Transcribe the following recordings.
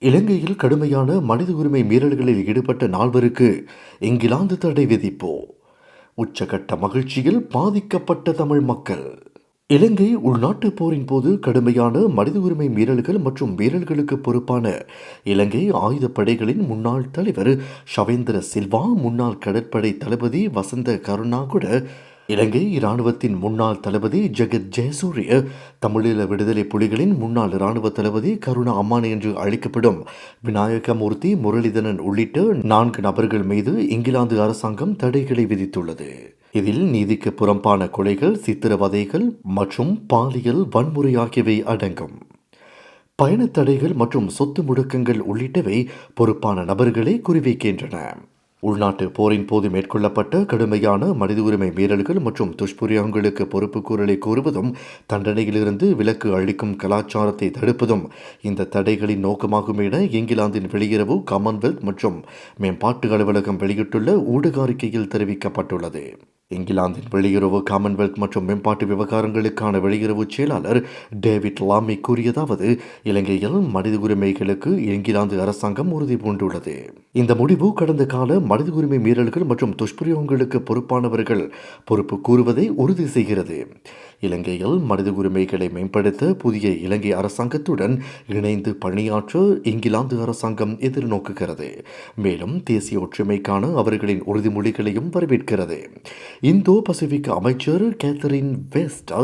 இலங்கையில் கடுமையான மனித உரிமை மீறல்களில் ஈடுபட்ட நால்வருக்கு இங்கிலாந்து தடை விதிப்பு. உச்சகட்ட மகிழ்ச்சியில் பாதிக்கப்பட்ட தமிழ் மக்கள். இலங்கை உள்நாட்டுப் போரின் போது கடுமையான மனித உரிமை மீறல்கள் மற்றும் மீறல்களுக்கு பொறுப்பான இலங்கை ஆயுதப்படைகளின் முன்னாள் தலைவர் ஷவேந்திர சில்வா, முன்னாள் கடற்படை தளபதி வசந்த கருணாகுட, இலங்கை இராணுவத்தின் முன்னாள் தளபதி ஜெகத் ஜெயசூரிய, தமிழீழ விடுதலை புலிகளின் முன்னாள் இராணுவ தளபதி கருணா அம்மான் என்று அழைக்கப்படும் விநாயகமூர்த்தி முரளிதரன் உள்ளிட்ட 4 நபர்கள் மீது இங்கிலாந்து அரசாங்கம் தடைகளை விதித்துள்ளது. இதில் நீதிக்கு புறம்பான கொலைகள், சித்திரவதைகள் மற்றும் பாலியல் வன்முறை ஆகியவை அடங்கும். பயணத் தடைகள் மற்றும் சொத்து முடக்கங்கள் உள்ளிட்டவை பொறுப்பான நபர்களை குறிவைக்கின்றன. உள்நாட்டு போரின் போது மேற்கொள்ளப்பட்ட கடுமையான மனித உரிமை மீறல்கள் மற்றும் துஷ்பிரயோகங்களுக்கு பொறுப்பு கூறலை கூறுவதும், தண்டனையிலிருந்து விலக்கு அளிக்கும் கலாச்சாரத்தை தடுப்பதும் இந்த தடைகளின் நோக்கமாகும் என இங்கிலாந்தின் வெளியுறவு, காமன்வெல்த் மற்றும் மேம்பாட்டு அலுவலகம் வெளியிட்டுள்ள ஊடக அறிக்கையில் தெரிவிக்கப்பட்டுள்ளது. இங்கிலாந்தின் வெளியுறவு, காமன்வெல்த் மற்றும் மேம்பாட்டு விவகாரங்களுக்கான வெளியுறவு செயலாளர் டேவிட் லாமி கூறியதாவது: இலங்கையில் மனித உரிமைகளுக்கு இங்கிலாந்து அரசாங்கம் உறுதி பூண்டுள்ளது. இந்த முடிவு கடந்த கால மனித உரிமை மீறல்கள் மற்றும் துஷ்பிரயோகங்களுக்கு பொறுப்பானவர்கள் பொறுப்பு கூறுவதை உறுதி செய்கிறது. இலங்கையில் மனித உரிமைகளை மேம்படுத்த புதிய இலங்கை அரசாங்கத்துடன் இணைந்து பணியாற்ற இங்கிலாந்து அரசாங்கம் எதிர்நோக்குகிறது. மேலும் தேசிய ஒற்றுமைக்கான அவர்களின் உறுதிமொழிகளையும் வரவேற்கிறது. இந்தோ பசிபிக் அமைச்சர் கேத்தரின் வெஸ்ட்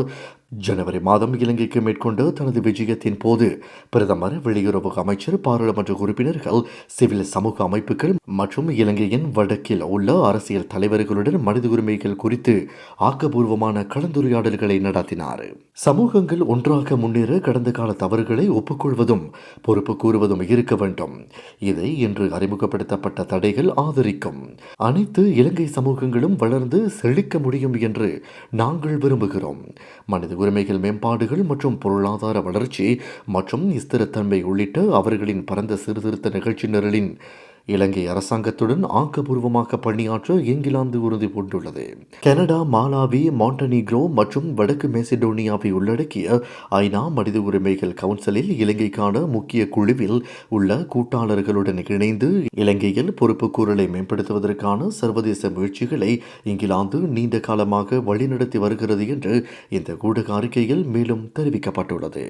ஜனவரி மாதம் இலங்கைக்கு மேற்கொண்ட தனது விஜயத்தின் போது பிரதமர், வெளியுறவு அமைச்சர், பாராளுமன்ற உறுப்பினர்கள், சிவில் சமூக அமைப்புகள் மற்றும் இலங்கையின் வடக்கில் உள்ள அரசியல் தலைவர்களுடன் மனித உரிமைகள் குறித்து ஆக்கப்பூர்வமான கலந்துரையாடல்களை நடத்தினார். சமூகங்கள் ஒன்றாக முன்னேற கடந்த கால தவறுகளை ஒப்புக்கொள்வதும் பொறுப்பு கூறுவதும் இருக்க வேண்டும். இதை இன்று அறிமுகப்படுத்தப்பட்ட தடைகள் ஆதரிக்கும். அனைத்து இலங்கை சமூகங்களும் வளர்ந்து செழிக்க முடியும் என்று நாங்கள் விரும்புகிறோம். மனித உரிமைகள் மேம்பாடுகள் மற்றும் பொருளாதார வளர்ச்சி மற்றும் ஸ்திரத்தன்மை உள்ளிட்ட அவர்களின் பரந்த சீர்திருத்த நிகழ்ச்சி நிரலின் இலங்கை அரசாங்கத்துடன் ஆக்கப்பூர்வமாக பணியாற்ற இங்கிலாந்து உறுதி பூண்டுள்ளது. கனடா, மாலாவி, மாண்டனீக்ரோ மற்றும் வடக்கு மேசிடோனியாவை உள்ளடக்கிய ஐநா மனித உரிமைகள் கவுன்சிலில் இலங்கைக்கான முக்கிய குழுவில் உள்ள கூட்டாளர்களுடன் இணைந்து இலங்கையில் பொறுப்பு கூறலை மேம்படுத்துவதற்கான சர்வதேச முயற்சிகளை இங்கிலாந்து நீண்ட காலமாக வழிநடத்தி வருகிறது என்று இந்த ஊடக அறிக்கையில் மேலும் தெரிவிக்கப்பட்டுள்ளது.